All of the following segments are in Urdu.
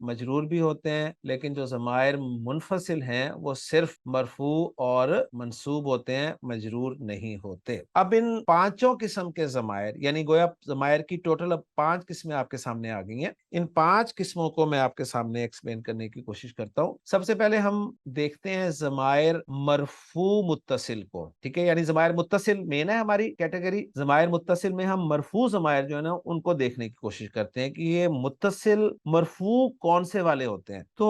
مجرور بھی ہوتے ہیں، لیکن جو ضمائر منفصل ہیں وہ صرف مرفوع اور منصوب ہوتے ہیں، مجرور نہیں ہوتے۔ اب ان پانچوں قسم کے ضمائر، یعنی گویا ضمائر کی ٹوٹل اب 5 قسمیں آپ کے سامنے آ گئی ہیں، ان 5 قسموں کو میں آپ کے سامنے ایکسپلین کرنے کی کوشش کرتا ہوں۔ سب سے پہلے ہم دیکھتے ہیں ضمائر مرفوع متصل کو، ٹھیک ہے، یعنی ضمائر متصل مین ہے ہماری کیٹیگری، ضمائر متصل میں ہم مرفوع ضمائر جو ہے نا ان کو دیکھنے کی کوشش کرتے ہیں کہ یہ متصل مرفوع کون سے والے ہوتے ہیں۔ تو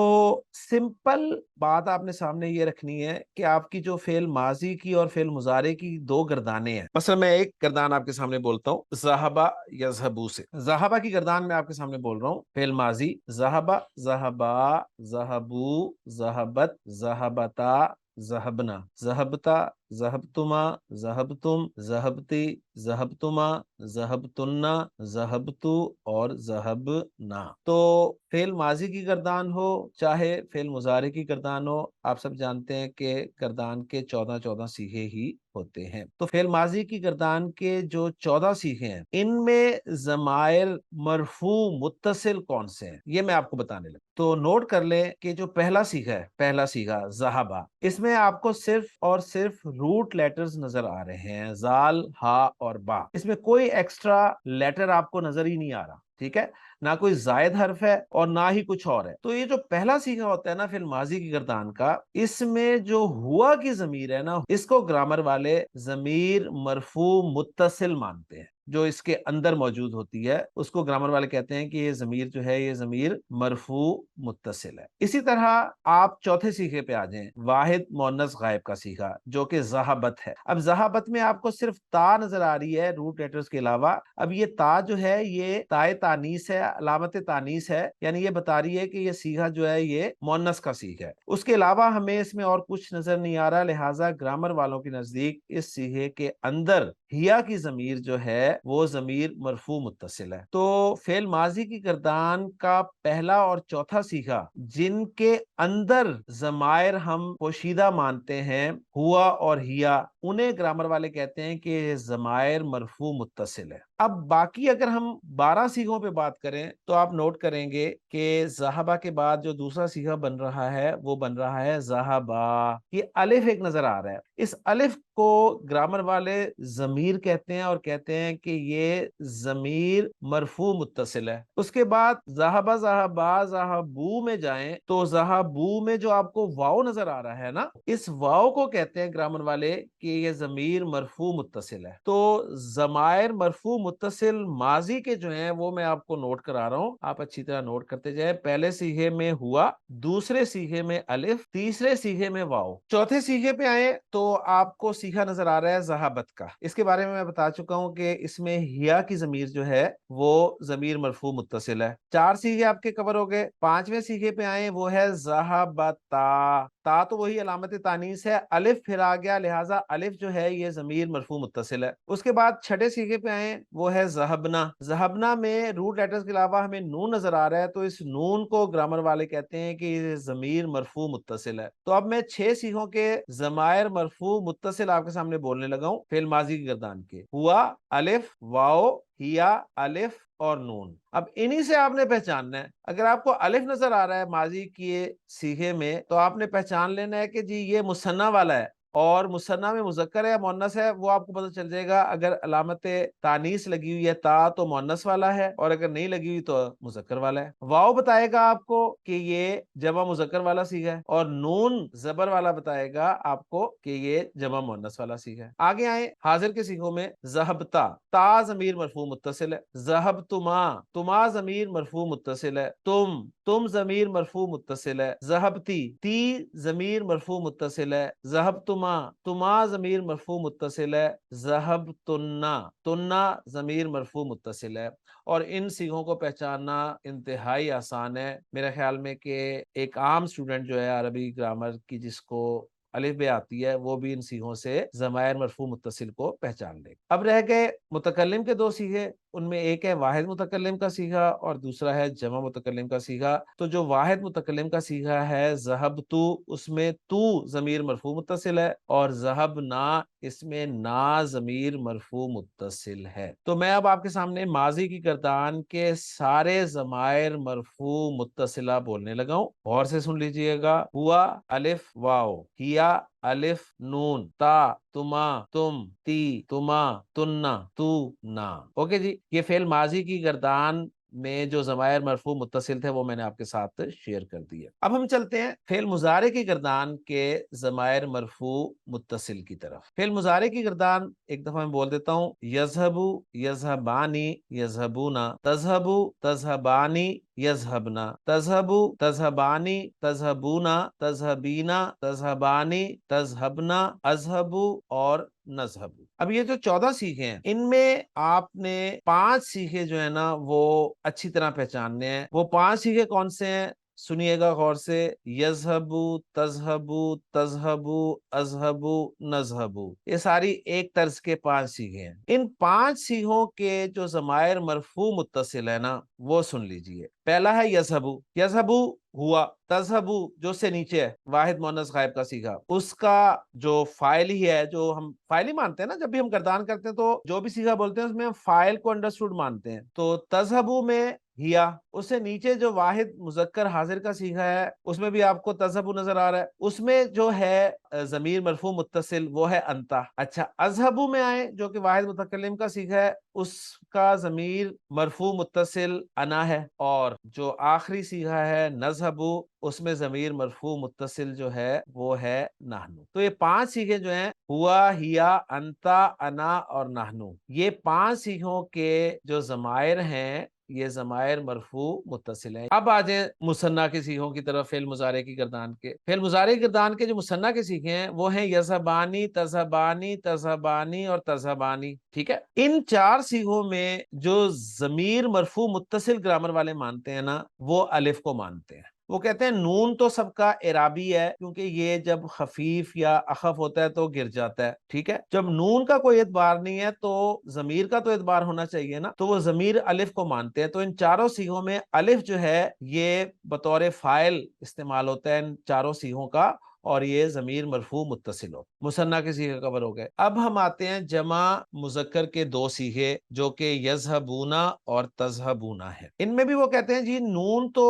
سمپل بات آپ نے سامنے یہ رکھنی ہے کہ آپ کی جو فعل ماضی کی اور فعل مضارع کی 2 گردانیں ہیں، مثلا میں ایک گردان آپ کے سامنے بولتا ہوں ذہبا یذہبو سے، ذہبا کی گردان میں آپ کے سامنے بول رہا ہوں، فعل ماضی ذہبا، ذہبا، ذہبو، ذہبت، ذہبتا، ذہبنا، ذہبتا، ذہبتما، ذہبتم، ذہبتی، ذہبتما، ذہبتنا، ذہبتو اور ذہبنا۔ تو فعل ماضی کی گردان ہو چاہے فعل مضارع کی گردان ہو، آپ سب جانتے ہیں کہ گردان کے 14 صیغے ہی ہوتے ہیں۔ تو فعل ماضی کی گردان کے جو 14 صیغے ہیں، ان میں ضمائر مرفوع متصل کون سے ہیں یہ میں آپ کو بتانے لگا۔ تو نوٹ کر لیں کہ جو پہلا صیغہ ہے، پہلا صیغہ ذہبا، اس میں آپ کو صرف اور صرف روٹ لیٹرز نظر آ رہے ہیں، زال، ہا اور با، اس میں کوئی ایکسٹرا لیٹر آپ کو نظر ہی نہیں آ رہا، ٹھیک ہے، نہ کوئی زائد حرف ہے اور نہ ہی کچھ اور ہے۔ تو یہ جو پہلا صیغہ ہوتا ہے نا فعل ماضی کی گردان کا، اس میں جو ہوا کی ضمیر ہے نا، اس کو گرامر والے ضمیر مرفوع متصل مانتے ہیں، جو اس کے اندر موجود ہوتی ہے اس کو گرامر والے کہتے ہیں کہ یہ ضمیر جو ہے یہ ضمیر مرفوع متصل ہے۔ اسی طرح آپ چوتھے صیغے پہ آ جائیں، واحد مؤنث غائب کا صیغہ جو کہ ذہبت ہے۔ اب ذہبت میں آپ کو صرف تا نظر آ رہی ہے روٹ لیٹرز کے علاوہ۔ اب یہ تا جو ہے یہ تائے تانیث ہے، علامت تانیث ہے، یعنی یہ بتا رہی ہے کہ یہ صیغہ جو ہے یہ مؤنث کا صیغہ ہے۔ اس کے علاوہ ہمیں اس میں اور کچھ نظر نہیں آ رہا، لہٰذا گرامر والوں کے نزدیک اس صیغے کے اندر ہیا کی ضمیر جو ہے وہ ضمیر مرفوع متصل ہے۔ تو فعل ماضی کی گردان کا پہلا اور چوتھا صیغہ جن کے اندر ضمائر ہم پوشیدہ مانتے ہیں، ہوا اور ہیا، انہیں گرامر والے کہتے ہیں کہ یہ ضمائر مرفوع متصل ہے۔ اب باقی اگر ہم 12 صیغوں پہ بات کریں تو آپ نوٹ کریں گے کہ ذہبہ کے بعد جو دوسرا صیغہ بن رہا ہے وہ بن رہا ہے ذہبا، یہ الف ایک نظر آ رہا ہے، اس الف کو گرامر والے ضمیر کہتے ہیں اور کہتے ہیں کہ یہ ضمیر مرفوع متصل ہے۔ اس کے بعد ذہبا، ذہبا، ذہبو میں جائیں تو ذہبو میں جو آپ کو واو نظر آ رہا ہے نا، اس واو کو کہتے ہیں گرامر والے کہ یہ ضمیر مرفوع متصل ہے۔ تو ضمائر مرفوع متصل ماضی کے جو ہیں وہ میں آپ کو نوٹ کرا رہا ہوں، آپ اچھی طرح نوٹ کرتے جائیں۔ پہلے صیغے میں ہوا، دوسرے صیغے میں الف، تیسرے صیغے میں واو، چوتھے صیغے پہ آئے تو آپ کو صیغہ نظر آ رہا ہے ذہبت کا۔ اس کے بارے میں بتا چکا ہوں کہ اس میں ہیا کی ضمیر جو ہے وہ ضمیر مرفوع متصل ہے۔ 4 صیغے آپ کے کور ہو گئے۔ 5ویں صیغے پہ آئے، وہ ہے ذہبتا، تا تو وہی علامت تانیث ہے، الف پھر آ گیا، لہٰذا الف جو ہے یہ ضمیر مرفوع متصل ہے۔ اس کے بعد 6 صیغے پہ آئے، وہ ہے ذہبنا۔ ذہبنا میں روٹ لیٹرز کے علاوہ ہمیں نون نظر آ رہا ہے، تو اس نون کو گرامر والے کہتے ہیں کہ یہ ضمیر مرفوع متصل ہے۔ تو اب میں 6 صیغوں کے ضمائر مرفوع متصل آپ کے سامنے بولنے لگا ہوں فعل ماضی کی گردان کے، ہوا، الف، واو، ہیا، الف اور نون۔ اب انہی سے آپ نے پہچاننا ہے، اگر آپ کو الف نظر آ رہا ہے ماضی کے صیغے میں تو آپ نے پہچان لینا ہے کہ جی یہ مثنیٰ والا ہے، اور مثنیٰ میں مذکر ہے یا مؤنث ہے وہ آپ کو پتہ چل جائے گا۔ اگر علامت تانیث لگی ہوئی ہے تا تو مؤنث والا ہے، اور اگر نہیں لگی ہوئی تو مذکر والا ہے۔ واو بتائے گا آپ کو کہ یہ جمع مذکر والا صیغہ ہے، اور نون زبر والا بتائے گا آپ کو کہ یہ جمع مؤنث والا صیغہ ہے۔ آگے آئے حاضر کے صیغوں میں، ذہبتا، تا ضمیر مرفوع متصل ہے، ذہبتما، تما ضمیر مرفوع متصل ہے، تم ضمیر مرفوع متصل ہے، ذہبتی، تی ضمیر مرفوع متصل ہے، ذہبتما، تما ضمیر مرفوع متصل ہے، ذہبتنا، تنا ضمیر مرفوع متصل ہے۔ اور ان صیغوں کو پہچاننا انتہائی آسان ہے، میرے خیال میں کہ ایک عام اسٹوڈنٹ جو ہے عربی گرامر کی جس کو الف بے آتی ہے وہ بھی ان صیغوں سے ضمائر مرفوع متصل کو پہچان لے. اب رہ گئے متکلم کے دو صیغے، ان میں ایک ہے واحد متکلم کا صیغہ اور دوسرا ہے جمع متکلم کا صیغہ. تو جو واحد متکلم کا صیغہ ہے ذہبت، اس میں تو ضمیر مرفوع متصل ہے، اور ذہبنا اس میں نا ضمیر مرفوع متصل ہے. تو میں اب آپ کے سامنے ماضی کی گردان کے سارے ضمائر مرفوع متصلہ بولنے لگا ہوں، غور سے سن لیجئے گا. ہوا الف واو، ہیا الف نون، تا تما تم، تی تما تننا تو نا. اوکے جی، یہ فعل ماضی کی گردان میں جو ضمائر مرفوع متصل تھے وہ میں نے آپ کے ساتھ شیئر کر دیے. اب ہم چلتے ہیں فعل مضارع کی گردان کے ضمائر مرفوع متصل کی طرف. فعل مضارع کی گردان ایک دفعہ میں بول دیتا ہوں: یذہبو یذہبانی یذہبونا، تذہبو تذہبانی یذہبنا، تذہبو تذہبانی تذہبونا، تذہبینا تذہبانی تذہبنا، اذہبو اور نذہبو. اب یہ جو 14 صیغے ہیں ان میں آپ نے 5 صیغے جو ہے نا وہ اچھی طرح پہچاننے ہیں. وہ 5 صیغے کون سے ہیں؟ سنیے گا غور سے: یذہبو، تذہبو، تذہبو، اذہبو، نذہبو. یہ ساری ایک طرز کے 5 صیغے ہیں. ان 5 صیغوں کے جو ضمائر مرفوع متصل ہے نا وہ سن لیجئے. پہلا ہے یذہبو. یذہبو ہوا، تذہبو جو سے نیچے ہے واحد مؤنث غائب کا صیغہ، اس کا جو فاعل ہی ہے، جو ہم فاعل ہی مانتے ہیں نا جب بھی ہم گردان کرتے ہیں تو جو بھی صیغہ بولتے ہیں اس میں ہم فاعل کو انڈرسٹوڈ مانتے ہیں. تو تذہبو میں ہیا، اس سے نیچے جو واحد مذکر حاضر کا صیغہ ہے اس میں بھی آپ کو تذہبو نظر آ رہا ہے، اس میں جو ہے ضمیر مرفوع متصل وہ ہے انتا. اچھا، اذہبو میں آئے جو کہ واحد متکلم کا صیغہ ہے، اس کا ضمیر مرفوع متصل انا ہے، اور جو آخری صیغہ ہے نذہبو اس میں ضمیر مرفوع متصل جو ہے وہ ہے نحنو. تو یہ 5 صیغے جو ہیں ہوا، ہیا، انتا، انا اور نحنو، یہ 5 صیغوں کے جو ضمائر ہیں یہ ضمائر مرفوع متصل ہیں. اب آ جائیں مثنیٰ کے صیغوں کی طرف. فعل مضارع کی گردان کے، فعل مضارع کی گردان کے جو مثنیٰ کے صیغے ہیں وہ ہیں یذہبانی، تذہبانی، تذہبانی اور تذہبانی. ٹھیک ہے، ان 4 صیغوں میں جو ضمیر مرفوع متصل گرامر والے مانتے ہیں نا وہ الف کو مانتے ہیں. وہ کہتے ہیں نون تو سب کا اعرابی ہے کیونکہ یہ جب خفیف یا اخف ہوتا ہے تو گر جاتا ہے. ٹھیک ہے، جب نون کا کوئی اعتبار نہیں ہے تو ضمیر کا تو اعتبار ہونا چاہیے نا، تو وہ ضمیر الف کو مانتے ہیں. تو ان چاروں صیغوں میں الف جو ہے یہ بطور فاعل استعمال ہوتا ہے ان چاروں صیغوں کا، اور یہ ضمیر مرفوع متصل ہو. مثنیٰ کے صیغے کور ہو گئے. اب ہم آتے ہیں جمع مذکر کے 2 صیغے جو کہ یذہبونا اور تذہبونا ہے. ان میں بھی وہ کہتے ہیں جی نون تو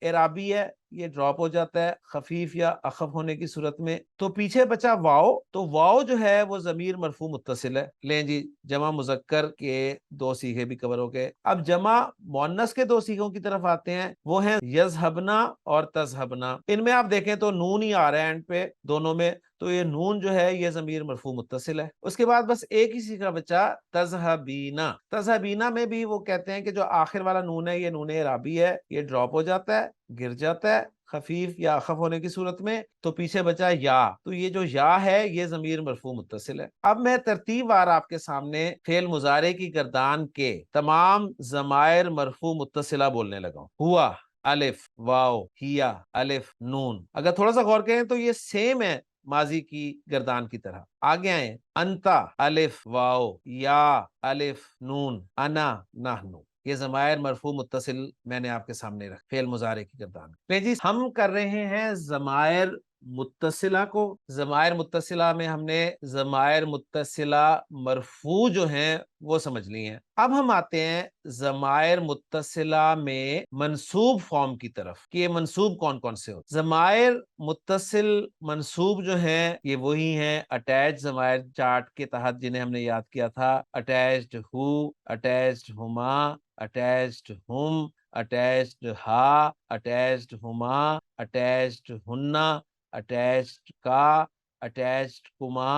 اعرابی ہے، یہ ڈراپ ہو جاتا ہے خفیف یا اخف ہونے کی صورت میں، تو پیچھے بچا واو. تو واو جو ہے وہ ضمیر مرفوع متصل ہے. لیں جی، جمع مذکر کے 2 صیغے بھی کور ہو گئے. اب جمع مؤنث کے 2 صیغوں کی طرف آتے ہیں، وہ ہیں یذہبنا اور تذہبنا. ان میں آپ دیکھیں تو نون ہی آ رہا ہے اینڈ پہ دونوں میں، تو یہ نون جو ہے یہ ضمیر مرفوع متصل ہے. اس کے بعد بس ایک ہی صیغہ بچا تذہبینا. تذہبینا میں بھی وہ کہتے ہیں کہ جو آخر والا نون ہے یہ نون اعرابی ہے، یہ ڈراپ ہو جاتا ہے، گر جاتا ہے خفیف یا اخف ہونے کی صورت میں، تو پیچھے بچا یا. تو یہ جو یا ہے یہ ضمیر مرفوع متصل ہے. اب میں ترتیب وار آپ کے سامنے فعل مضارع کی گردان کے تمام ضمائر مرفوع متصلہ بولنے لگا ہوں. ہوا الف واو، ہیا الف نون. اگر تھوڑا سا غور کریں تو یہ سیم ہے ماضی کی گردان کی طرح. آگے آئیں، انتا الف واو، یا الف نون، انا نحنو. یہ ضمائر مرفوع متصل میں نے آپ کے سامنے رکھ فعل مضارع کی گردان. جی ہم کر رہے ہیں ضمائر متصلہ کو. ضمائر متصلہ میں ہم نے ضمائر متصلہ مرفوع جو ہیں وہ سمجھ لی ہیں. اب ہم آتے ہیں ضمائر متصلہ میں منصوب فارم کی طرف کہ یہ منصوب کون کون سے ہو. ضمائر متصل منصوب جو ہیں یہ وہی ہیں اٹیچ ضمائر چارٹ کے تحت جنہیں ہم نے یاد کیا تھا: اٹیچڈ ہو، اٹیچڈ ہما، اٹیچڈ ہم، اٹیچڈ ہا، اٹیچڈ ہما، اٹیچڈ ہننا، اٹیچڈ کا، اٹیچڈ کما،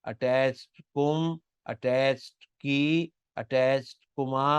اٹیچڈ کم، اٹیچڈ کی، اٹیچڈ کما،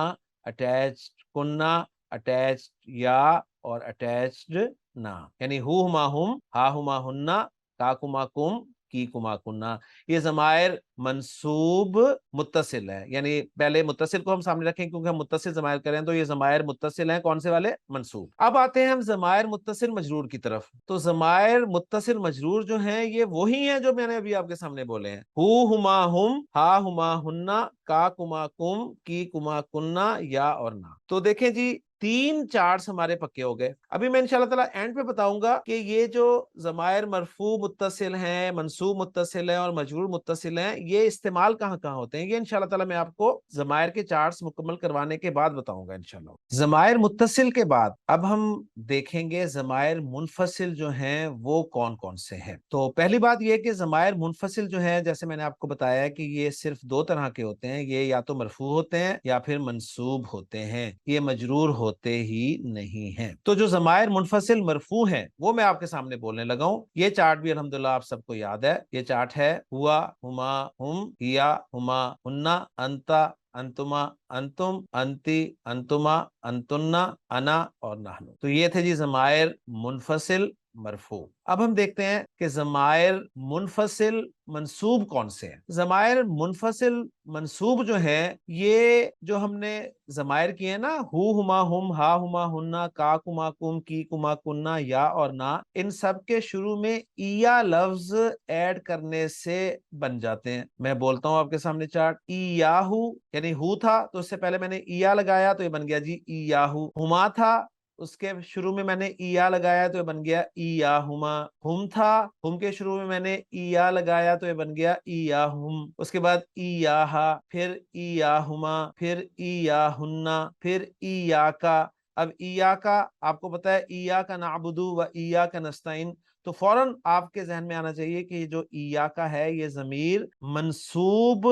اٹیچڈ کننا، اٹیچڈ یا اور اٹیچڈ نا. یعنی ہو ہما ہم، ہا ہما ہننا، کا کما کم، کی کما کننا. یہ ضمائر منصوب متصل ہے، یعنی پہلے متصل کو ہم سامنے رکھیں کیونکہ ہم متصل ضمائر کریں تو یہ ضمائر متصل ہیں. کون سے والے؟ منصوب. اب آتے ہیں ہم ضمائر متصل مجرور کی طرف. تو ضمائر متصل مجرور جو ہیں یہ وہی ہیں جو میں نے ابھی آپ کے سامنے بولے ہیں. ہما ہم، ہا ہما ہننا، کا کما کم، کی کما کننا، یا اور نہ. تو دیکھیں جی 3 چارٹس ہمارے پکے ہو گئے. ابھی میں انشاءاللہ تعالیٰ اینڈ پہ بتاؤں گا کہ یہ جو ضمائر مرفوع متصل ہیں، منصوب متصل ہیں اور مجرور متصل ہیں، یہ استعمال کہاں کہاں ہوتے ہیں، یہ انشاءاللہ تعالیٰ میں آپ کو ضمائر کے چارٹس مکمل کروانے کے بعد بتاؤں گا انشاءاللہ. ضمائر متصل کے بعد اب ہم دیکھیں گے ضمائر منفصل جو ہیں وہ کون کون سے ہیں. تو پہلی بات یہ کہ ضمائر منفصل جو ہیں، جیسے میں نے آپ کو بتایا کہ یہ صرف 2 طرح کے ہوتے ہیں. یہ یا تو مرفوع ہوتے ہیں یا پھر منصوب ہوتے ہیں، یہ مجرور ہوتے ہی نہیں ہیں. تو جو ضمائر منفصل مرفوع ہیں وہ میں آپ کے سامنے بولنے لگا ہوں. یہ چارٹ بھی الحمدللہ آپ سب کو یاد ہے. یہ چارٹ ہے ہوا، ہما، ہم، ہیا، ہما، ہننا، انتا، انتما، انتم، انتی، انتما، انتنا، انا اور نحنو. تو یہ تھے جی ضمائر منفصل مرفوع. اب ہم دیکھتے ہیں کہ ضمائر منفصل منصوب کون سے ہیں. ضمائر منفصل منصوب جو ہیں، یہ جو ہم نے ضمائر کیے ہیں نا، ہما ہم، ہا ہما ہننا، کا کما کم، کی کما کننا، یا اور نہ، ان سب کے شروع میں ایا لفظ ایڈ کرنے سے بن جاتے ہیں. میں بولتا ہوں آپ کے سامنے چارٹ. ایاہو یعنی ہو تھا تو اس سے پہلے میں نے ایا لگایا تو یہ بن گیا جی ایاہو. ہما تھا، اس کے شروع میں نے ایا لگایا تو یہ بن گیا ایاہما. ہم تھا، ہم کے شروع میں نے ایا لگایا تو یہ بن گیا ایاہم. اس کے بعد ایاہا، پھر ایاہما، پھر ایاہننا، پھر ایاکا. اب ایاکا آپ کو پتا ہے ایاکا نعبدو و ایاکا نستعین، تو فوراً آپ کے ذہن میں آنا چاہیے کہ جو ایاکا ہے یہ ضمیر منصوب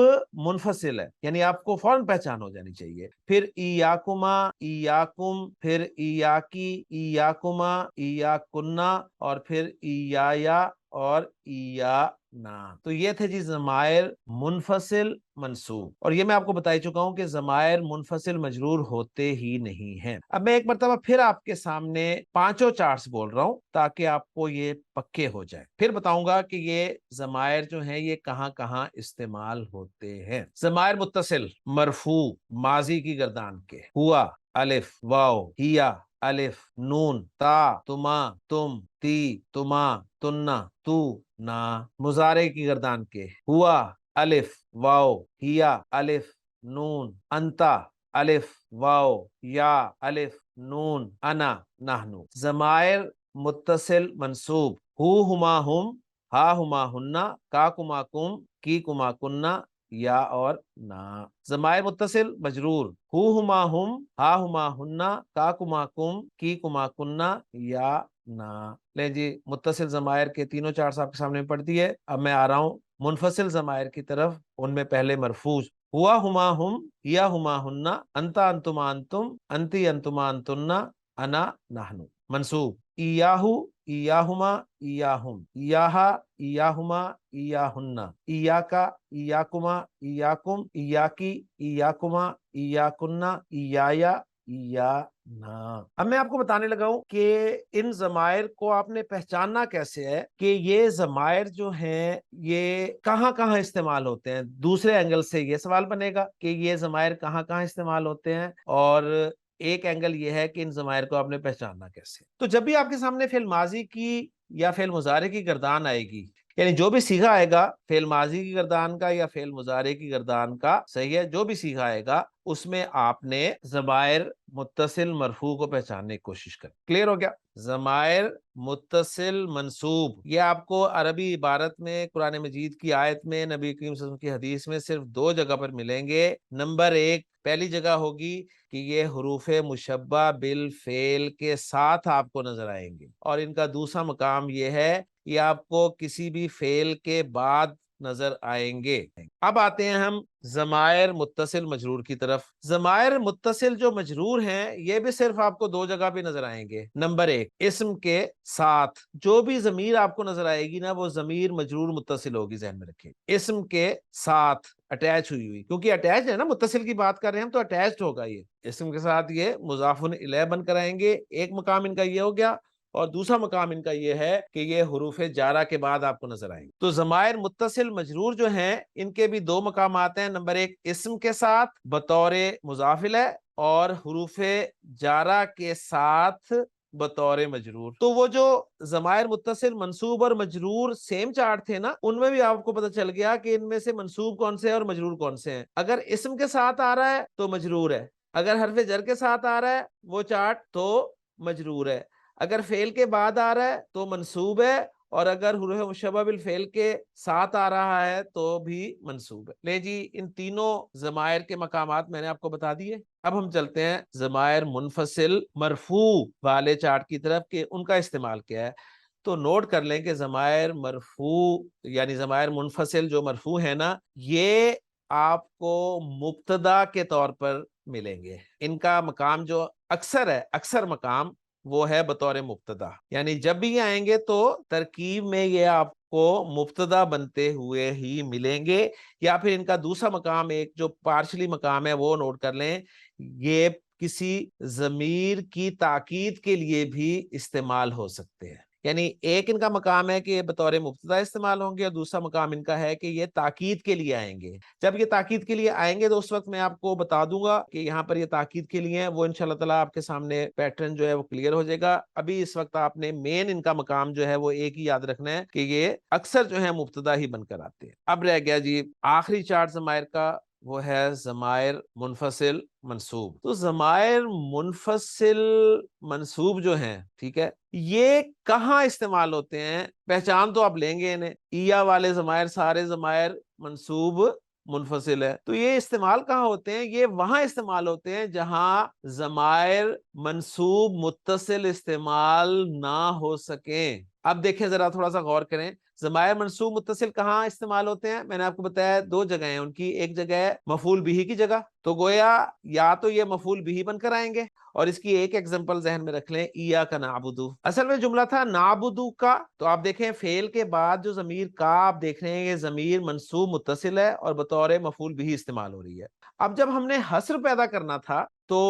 منفصل ہے، یعنی آپ کو فوراً پہچان ہو جانی چاہیے. پھر ایاکما، ایاکم، پھر ایاکی، ایاکما، ایاکننا، اور پھر ایایا اور ایانا. تو یہ تھے جی ضمائر منفصل منصوب. اور یہ میں آپ کو بتا ہی چکا ہوں کہ ضمائر منفصل مجرور ہوتے ہی نہیں ہیں. اب میں ایک مرتبہ پھر آپ کے سامنے 5 چارٹس بول رہا ہوں تاکہ آپ کو یہ پکے ہو جائے. پھر بتاؤں گا کہ یہ ضمائر جو ہیں یہ کہاں کہاں استعمال ہوتے ہیں. ضمائر متصل مرفوع ماضی کی گردان کے، ہوا، الف، واو، ہیا، الف، نون، تا، تما، تم، تی، تما، تننا، تو، نا. مضارع کی گردان کے، ہوا، الف، واو، ہیا، الف، نون، انتا، الف، واو، یا، الف، نون، انا، نحنو. ضمائر متصل منصوب ہما ہم، ہا ہما ہننا، کا کما کم، کی کما کننا، یا اور نا. ضمائر متصل مجرور ہما ہم، ہا ہما ہننا، کا کما کم، کی کما کننا، یا نا. لیں جی متصل ضمائر کے تینوں چارٹس آپ کے سامنے پڑھ دیے. اب میں آ رہا ہوں منفصل ضمائر کی طرف. ان میں پہلے مرفوع ہوا، ہما ہم، یا ہما ہننا، انتا، انتما، انتم، انتی، انتما، انتنا، انا، نحنو. منصوب ایاہو، ایاہما، ایاہم، ایاہا، ایاہما، ایاہننا، ایاکا، ایاکما، ایاکم، ایاکی، ایاکما، ایاکننا، ایایا، ایانا. اب میں آپ کو بتانے لگا ہوں کہ ان ضمائر کو آپ نے پہچاننا کیسے ہے کہ یہ ضمائر جو ہیں یہ کہاں کہاں استعمال ہوتے ہیں. دوسرے اینگل سے یہ سوال بنے گا کہ یہ ضمائر کہاں کہاں استعمال ہوتے ہیں، اور ایک اینگل یہ ہے کہ ان ضمائر کو آپ نے پہچاننا کیسے. تو جب بھی آپ کے سامنے فعل ماضی کی یا فعل مضارع کی گردان آئے گی، یعنی جو بھی صیغہ آئے گا فعل ماضی کی گردان کا یا فعل مضارع کی گردان کا، صحیح ہے، جو بھی صیغہ آئے گا اس میں آپ نے ضمائر متصل مرفوع کو پہچاننے کی کوشش کریں. کلیئر ہو گیا؟ ضمائر متصل منصوب یہ آپ کو عربی عبارت میں، قرآن مجید کی آیت میں، نبی کریم صلی اللہ علیہ وسلم کی حدیث میں صرف 2 جگہ پر ملیں گے. نمبر 1 پہلی جگہ ہوگی کہ یہ حروف مشبہ بالفعل کے ساتھ آپ کو نظر آئیں گے، اور ان کا دوسرا مقام یہ ہے یہ آپ کو کسی بھی فعل کے بعد نظر آئیں گے. اب آتے ہیں ہم ضمائر متصل مجرور کی طرف. ضمائر متصل جو مجرور ہیں یہ بھی صرف آپ کو 2 جگہ پہ نظر آئیں گے. نمبر 1 اسم کے ساتھ جو بھی ضمیر آپ کو نظر آئے گی نا وہ ضمیر مجرور متصل ہوگی، ذہن میں رکھیں. اسم کے ساتھ اٹیچ ہوئی، کیونکہ اٹیچ ہے نا، متصل کی بات کر رہے ہیں ہم تو اٹیچڈ ہوگا. یہ اسم کے ساتھ یہ مضاف الیہ بن کر آئیں گے. ایک مقام ان کا یہ ہو گیا. اور دوسرا مقام ان کا یہ ہے کہ یہ حروف جارہ کے بعد آپ کو نظر آئیں گے۔ تو ضمائر متصل مجرور جو ہیں ان کے بھی دو مقامات ہیں، نمبر ایک اسم کے ساتھ بطور مضاف الیہ اور حروف جارہ کے ساتھ بطور مجرور۔ تو وہ جو ضمائر متصل منصوب اور مجرور سیم چارٹ تھے نا، ان میں بھی آپ کو پتہ چل گیا کہ ان میں سے منصوب کون سے ہیں اور مجرور کون سے ہیں۔ اگر اسم کے ساتھ آ رہا ہے تو مجرور ہے، اگر حرف جر کے ساتھ آ رہا ہے وہ چارٹ تو مجرور ہے، اگر فعل کے بعد آ رہا ہے تو منصوب ہے، اور اگر حروف مشبہ بالفعل کے ساتھ آ رہا ہے تو بھی منصوب ہے۔ لے جی، ان تینوں ضمائر کے مقامات میں نے آپ کو بتا دیے۔ اب ہم چلتے ہیں ضمائر منفصل مرفوع والے چارٹ کی طرف کہ ان کا استعمال کیا ہے۔ تو نوٹ کر لیں کہ ضمائر مرفوع یعنی ضمائر منفصل جو مرفوع ہے نا، یہ آپ کو مبتدا کے طور پر ملیں گے۔ ان کا مقام جو اکثر ہے، اکثر مقام وہ ہے بطور مبتدا، یعنی جب بھی یہ آئیں گے تو ترکیب میں یہ آپ کو مبتدا بنتے ہوئے ہی ملیں گے، یا پھر ان کا دوسرا مقام ایک جو پارشلی مقام ہے وہ نوٹ کر لیں، یہ کسی ضمیر کی تاکید کے لیے بھی استعمال ہو سکتے ہیں۔ یعنی ایک ان کا مقام ہے کہ یہ بطور مبتدا استعمال ہوں گے، اور دوسرا مقام ان کا ہے کہ یہ تاکید کے لیے آئیں گے۔ جب یہ تاکید کے لیے آئیں گے تو اس وقت میں آپ کو بتا دوں گا کہ یہاں پر یہ تاکید کے لیے ہیں، وہ انشاءاللہ تعالیٰ آپ کے سامنے پیٹرن جو ہے وہ کلیئر ہو جائے گا۔ ابھی اس وقت آپ نے مین ان کا مقام جو ہے وہ ایک ہی یاد رکھنا ہے کہ یہ اکثر جو ہے مبتدا ہی بن کر آتے ہیں۔ اب رہ گیا جی آخری چارٹ ضمائر کا، وہ ہے ضمائر منفصل منصوب۔ تو ضمائر منفصل منصوب جو ہیں، ٹھیک ہے، یہ کہاں استعمال ہوتے ہیں؟ پہچان تو آپ لیں گے انہیں، ایا والے ضمائر سارے ضمائر منصوب منفصل ہے۔ تو یہ استعمال کہاں ہوتے ہیں؟ یہ وہاں استعمال ہوتے ہیں جہاں ضمائر منصوب متصل استعمال نہ ہو سکیں۔ اب دیکھیں ذرا، تھوڑا سا غور کریں، ضمائر منصوب متصل کہاں استعمال ہوتے ہیں؟ میں نے آپ کو بتایا دو جگہ ہیں ان کی، ایک جگہ ہے مفعول بہ کی جگہ، تو گویا یا تو یہ مفعول بہ بن کر آئیں گے، اور اس کی ایک ایگزامپل ذہن میں رکھ لیں، ایاک نعبدو، اصل میں جملہ تھا نعبدو کا، تو آپ دیکھیں فعل کے بعد جو ضمیر کا آپ دیکھ رہے ہیں یہ ضمیر منصوب متصل ہے اور بطور مفعول بہ استعمال ہو رہی ہے۔ اب جب ہم نے حصر پیدا کرنا تھا تو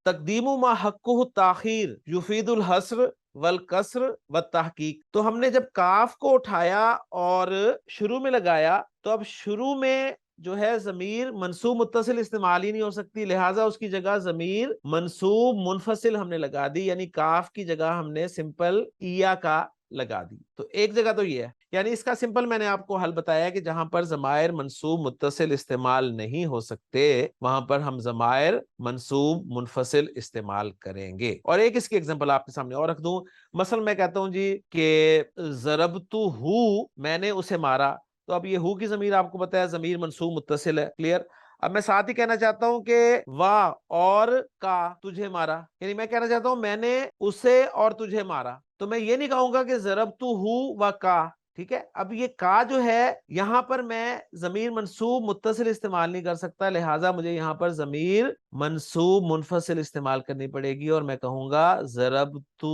تقدیم ما حقہ التاخیر یفید الحصر والکسر والتحقیق، تو ہم نے جب کاف کو اٹھایا اور شروع میں لگایا تو اب شروع میں جو ہے ضمیر منصوب متصل استعمال ہی نہیں ہو سکتی، لہٰذا اس کی جگہ ضمیر منصوب منفصل ہم نے لگا دی، یعنی کاف کی جگہ ہم نے سمپل ایا کا لگا دی۔ تو ایک جگہ تو یہ ہے، یعنی اس کا سمپل میں نے آپ کو حل بتایا کہ جہاں پر ضمائر منصوب متصل استعمال نہیں ہو سکتے وہاں پر ہم ضمائر منصوب منفصل استعمال کریں گے۔ اور ایک اس کی ایگزامپل آپ کے سامنے اور رکھ دوں، مثلا میں کہتا ہوں جی کہ ضربتہ، میں نے اسے مارا، تو اب یہ ہو کی ضمیر آپ کو بتایا ضمیر منصوب متصل ہے، کلیئر۔ اب میں ساتھ ہی کہنا چاہتا ہوں کہ وا اور کا تجھے مارا، یعنی میں کہنا چاہتا ہوں میں نے اسے اور تجھے مارا، تو میں یہ نہیں کہوں گا کہ ضربتہ و کا، ٹھیک ہے۔ اب یہ کا جو ہے یہاں پر میں ضمیر منصوب متصل استعمال نہیں کر سکتا، لہٰذا مجھے یہاں پر ضمیر منصوب منفصل استعمال کرنی پڑے گی، اور میں کہوں گا ضربتہ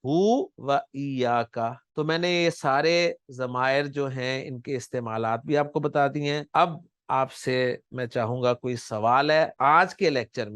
و ایاکا۔ تو میں نے یہ سارے ضمائر جو ہیں ان کے استعمالات بھی آپ کو بتا دی ہیں۔ اب آپ سے میں چاہوں گا کوئی سوال ہے آج کے لیکچر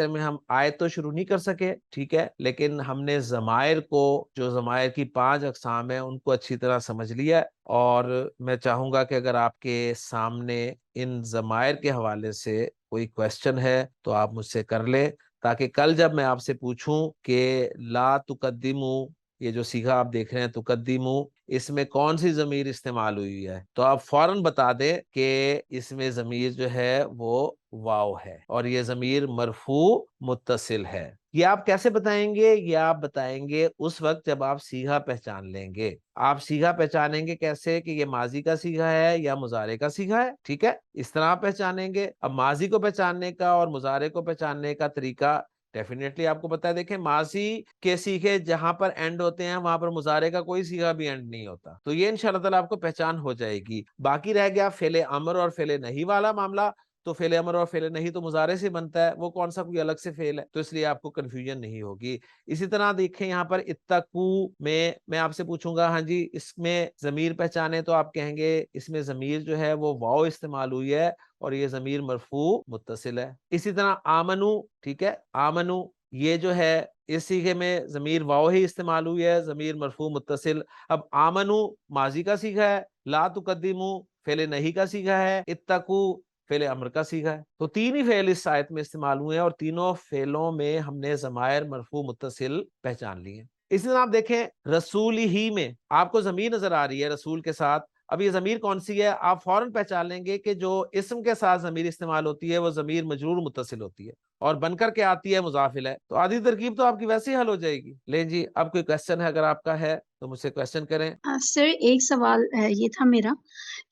میں ہم آیت تو شروع نہیں کر سکے، ٹھیک ہے، لیکن ہم نے ضمائر کو، جو ضمائر کی 5 اقسام ہیں ان کو اچھی طرح سمجھ لیا، اور میں چاہوں گا کہ اگر آپ کے سامنے ان ضمائر کے حوالے سے کوئی کویسچن ہے تو آپ مجھ سے کر لیں، تاکہ کل جب میں آپ سے پوچھوں کہ لا تقدمو، یہ جو صیغہ آپ دیکھ رہے ہیں تقدمو، اس میں کون سی ضمیر استعمال ہوئی ہے، تو آپ فوراً بتا دیں کہ اس میں ضمیر جو ہے وہ واو ہے، اور یہ ضمیر مرفوع متصل ہے۔ یہ آپ کیسے بتائیں گے؟ یہ آپ بتائیں گے اس وقت جب آپ صیغہ پہچان لیں گے۔ آپ صیغہ پہچانیں گے کیسے کہ یہ ماضی کا صیغہ ہے یا مضارع کا صیغہ ہے، ٹھیک ہے، اس طرح آپ پہچانیں گے۔ اب ماضی کو پہچاننے کا اور مضارع کو پہچاننے کا طریقہ ڈیفینیٹلی آپ کو پتا ہے، دیکھیں ماضی کے صیغے جہاں پر اینڈ ہوتے ہیں وہاں پر مضارع کا کوئی صیغہ بھی اینڈ نہیں ہوتا، تو یہ انشاءاللہ تعالیٰ آپ کو پہچان ہو جائے گی۔ باقی رہ گیا فعل امر اور فعل نہی والا معاملہ، تو فعل امر اور فعل نہی تو مضارع سے بنتا ہے، وہ کون سا کوئی الگ سے فعل ہے، تو اس لیے آپ کو کنفیوژن نہیں ہوگی۔ اسی طرح دیکھیں یہاں پر اتقو میں آپ سے پوچھوں گا ہاں جی اس میں ضمیر پہچانے، تو آپ کہیں گے اس میں ضمیر جو ہے وہ واو استعمال ہوئی ہے اور یہ ضمیر مرفوع متصل ہے۔ اسی طرح آمنو، ٹھیک ہے، آمنو یہ جو ہے اس سیغے میں ضمیر واو ہی استعمال ہوئی ہے، ضمیر مرفوع متصل. اب آمنو ماضی کا سیغہ ہے، لا تقدمو فعل نہیں کا سیغہ ہے، اتقو فعل امر کا سیغہ ہے. تو تین ہی فعل اس آیت میں استعمال ہوئے ہیں اور تینوں فعلوں میں ہم نے ضمائر مرفوع متصل پہچان لی ہیں. اسی طرح آپ دیکھیں رسول ہی میں آپ کو ضمیر نظر آ رہی ہے رسول کے ساتھ. اب یہ ضمیر کون سی ہے؟ آپ فوراً پہچان لیں گے کہ جو اسم کے ساتھ ضمیر استعمال ہوتی ہے وہ ضمیر مجرور متصل ہوتی ہے اور بن کر کے آتی ہے مضاف الیہ. تو آدھی ترکیب تو آپ کی ویسے ہی حل ہو جائے گی. لیں جی اب کوئی کوشچن ہے اگر آپ کا ہے تو مجھ سے کوشچن کریں. سر ایک سوال یہ تھا میرا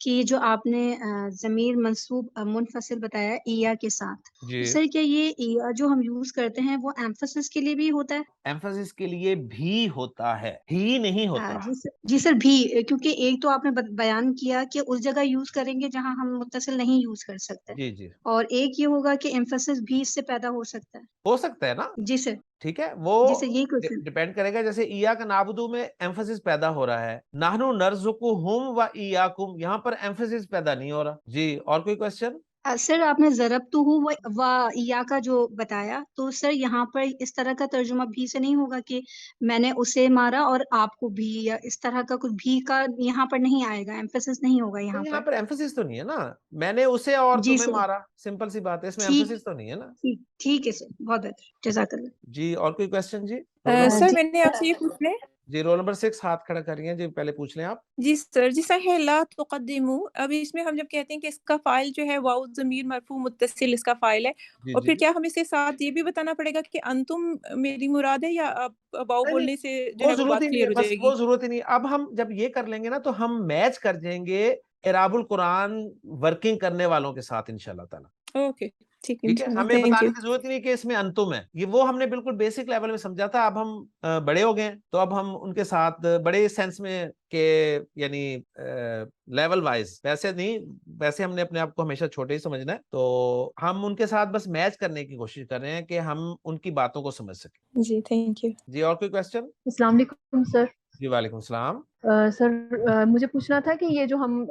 کہ جو آپ نے ضمیر منصوب منفصل بتایا ایا کے ساتھ، جی تو سر کیا یہ ایا جو ہم یوز کرتے ہیں وہ ایمفسس کے لیے بھی ہوتا ہے؟ ایمفسس کے لیے بھی ہوتا ہے، ہی نہیں ہوتا. جی سر بھی، کیونکہ ایک تو آپ نے بیان کیا کہ اس جگہ یوز کریں گے جہاں ہم متصل نہیں یوز کر سکتے، جی جی اور ایک یہ ہوگا کہ ایمفسس بھی اس سے پیدا ہو سکتا ہے. ہو سکتا ہے نا. جی سر. ٹھیک ہے، وہ جی سر یہی کوشچن. ڈیپینڈ کرے گا. جیسے ایا کا نابودو میں ایمفسس پیدا ہو رہا ہے، نحنو نرزقہم و ایاکم یہاں پر ایمفسس پیدا نہیں ہو رہا. جی اور کوئی کوشچن؟ سر آپ نے ضربتہ و یا کا جو بتایا، تو سر یہاں پر اس طرح کا ترجمہ بھی سے نہیں ہوگا کہ میں نے اسے مارا اور آپ کو بھی، یا اس طرح کا کچھ بھی کا یہاں پر نہیں آئے گا، ایمفیسس نہیں ہوگا یہاں یہاں پر. پر ایمفسس تو نہیں ہے نا، میں نے اسے اور جی تمہیں سر. مارا، سمپل سی بات ہے، اس میں ٹھیک ایمفسس تو نہیں ہے نا. ٹھیک ہے سر، بہت بہتر، جزاک اللہ. جی اور کوئی کوشچن؟ جی رول نمبر سر جی میں نے آپ سے یہ پوچھنا ہے. جی رول نمبر 6 ہاتھ کھڑا کر رہی ہیں. جی پہلے پوچھ لیں آپ. جی سر، جی صحیح ہے لا تقدمو. اب اس میں ہم جب کہتے ہیں کہ اس کا فاعل جو ہے واو ضمیر مرفوع متصل اس کا فاعل ہے، جی اور جی پھر کیا ہم اس کے ساتھ یہ بھی بتانا پڑے گا کہ انتم میری مراد ہے، یا واو نہیں بولنے سے جو وہ ہے وہ ضرورت ہی بات نہیں کلیئر ہے، ہو بس جائے گی؟ وہ ضرورت ہی نہیں. اب ہم جب یہ کر لیں گے نا تو ہم میچ کر جائیں گے اعراب القرآن ورکنگ کرنے والوں کے ساتھ انشاءاللہ تعالی. اوکے ٹھیک ہے ٹھیک ہے، انشاءاللہ. ہمیں تھینک بتانے یو. کی ضرورت ہی نہیں کہ اس میں انتم ہے، یہ وہ ہم نے بالکل بیسک لیول میں سمجھا تھا. اب ہم بڑے ہو گئے ہیں تو اب ہم ان کے ساتھ بڑے سینس میں کہ یعنی لیول وائز، ویسے نہیں، ویسے ہم نے اپنے آپ کو ہمیشہ چھوٹے ہی سمجھنا ہے، تو ہم ان کے ساتھ بس میچ کرنے کی کوشش کر رہے ہیں کہ ہم ان کی باتوں کو سمجھ سکیں. جی تھینک یو. جی اور کوئی کوشچن؟ السلام علیکم سر. جی وعلیکم السلام. سر مجھے پوچھنا تھا کہ یہ جو ہم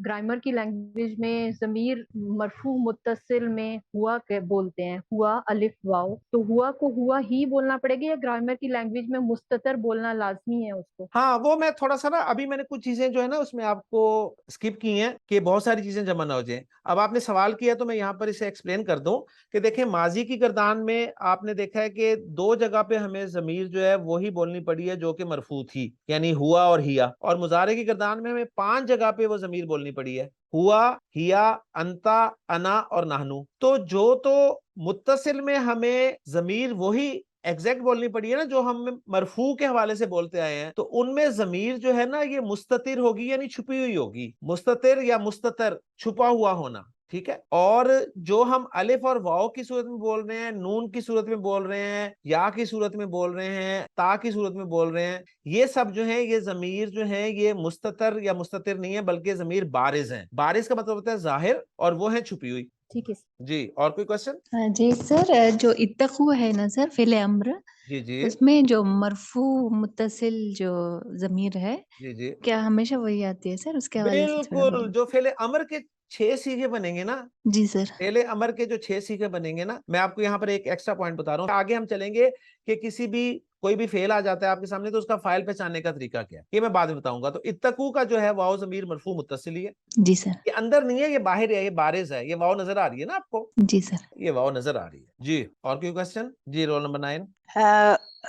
گرامر کی لینگویج میں ضمیر مرفوع متصل میں ہوا کے بولتے ہیں، ہوا الف واو، تو ہوا کو ہوا ہی بولنا پڑے گا یا گرامر کی لینگویج میں مستتر بولنا لازمی ہے اس کو؟ ہاں وہ میں تھوڑا سا نا ابھی میں نے کچھ چیزیں جو ہے نا اس میں آپ کو اسکپ کی ہیں کہ بہت ساری چیزیں جمع نہ ہو جائیں. اب آپ نے سوال کیا تو میں یہاں پر اسے ایکسپلین کر دوں کہ دیکھیں ماضی کی گردان میں آپ نے دیکھا ہے کہ 2 جگہ پہ ہمیں ضمیر جو ہے وہی بولنی پڑی ہے جو کہ مرفوع تھی، یعنی ہوا اور ہیا. اور مضارع کی گردان میں ہمیں 5 جگہ پہ وہ ضمیر بولنی پڑی ہے، ہوا، ہیا، انتا، انا اور نحنو. تو جو تو متصل میں ہمیں ضمیر وہی ایگزیکٹ بولنی پڑی ہے نا جو ہم مرفوع کے حوالے سے بولتے آئے ہیں، تو ان میں ضمیر جو ہے نا یہ مستتر ہوگی، یعنی چھپی ہوئی ہوگی. مستتر یا مستتر، چھپا ہوا ہونا. ٹھیک ہے، اور جو ہم الف اور واو کی صورت میں بول رہے ہیں، نون کی صورت میں بول رہے ہیں، یا کی صورت میں بول رہے ہیں، تا کی صورت میں بول رہے ہیں، یہ سب جو ہیں یہ ضمیر جو ہیں یہ مستتر یا مستتر نہیں ہے بلکہ ضمیر بارز ہیں. بارز کا مطلب ہوتا ہے ظاہر، اور وہ ہیں چھپی ہوئی. ٹھیک ہے. جی اور کوئی کوشچن؟ جی سر، جو اتقو ہے نا سر فعل امر، جی جی اس میں جو مرفوع متصل جو ضمیر ہے جی جی کیا ہمیشہ وہی آتی ہے سر؟ اس کے حوالے سے تھوڑا بالکل. بتائیں. جو فعل امر کے 6 صیغے بنیں گے نا، جی سر. فعل امر کے جو 6 صیغے بنیں گے نا، میں آپ کو یہاں پر ایک ایکسٹرا پوائنٹ بتا رہا ہوں. آگے ہم چلیں گے کہ کسی بھی کوئی بھی فعل آ جاتا ہے آپ کے سامنے تو اس کا فاعل پہچاننے کا طریقہ کیا ہے، یہ میں بعد میں بتاؤں گا. تو اتقو کا جو ہے واو ضمیر مرفوع متصل ہی ہے، جی سر. یہ اندر نہیں ہے، یہ باہر ہے، یہ بارز ہے. یہ واو نظر آ رہی ہے نا آپ کو؟ جی سر. یہ واو نظر آ رہی ہے. جی اور کوئی کوشچن؟ جی رول نمبر 9.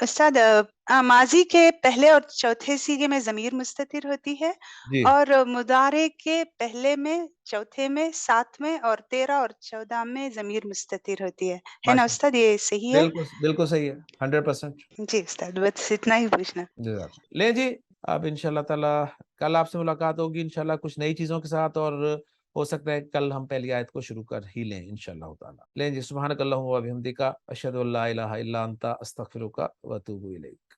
استاد، ماضی کے پہلے اور چوتھے صیغے میں ضمیر مستتر ہوتی ہے، جی اور مضارع کے پہلے میں، چوتھے میں، 7ویں اور 13 اور 14 میں ضمیر مستتر ہوتی ہے نا ماشاء استاد؟ یہ صحیح ہے؟ بالکل بالکل صحیح ہے، 100%. جی استاد، بس اتنا ہی پوچھنا. لیں جی اب انشاءاللہ تعالی کل آپ سے ملاقات ہوگی انشاءاللہ کچھ نئی چیزوں کے ساتھ، اور ہو سکتا ہے کل ہم پہلی آیت کو شروع کر ہی لیں انشاءاللہ تعالی. لیں جی، سبحانک اللہم و بحمدک، اشہد ان لا الہ الا انت، استغفرک و اتوب الیک.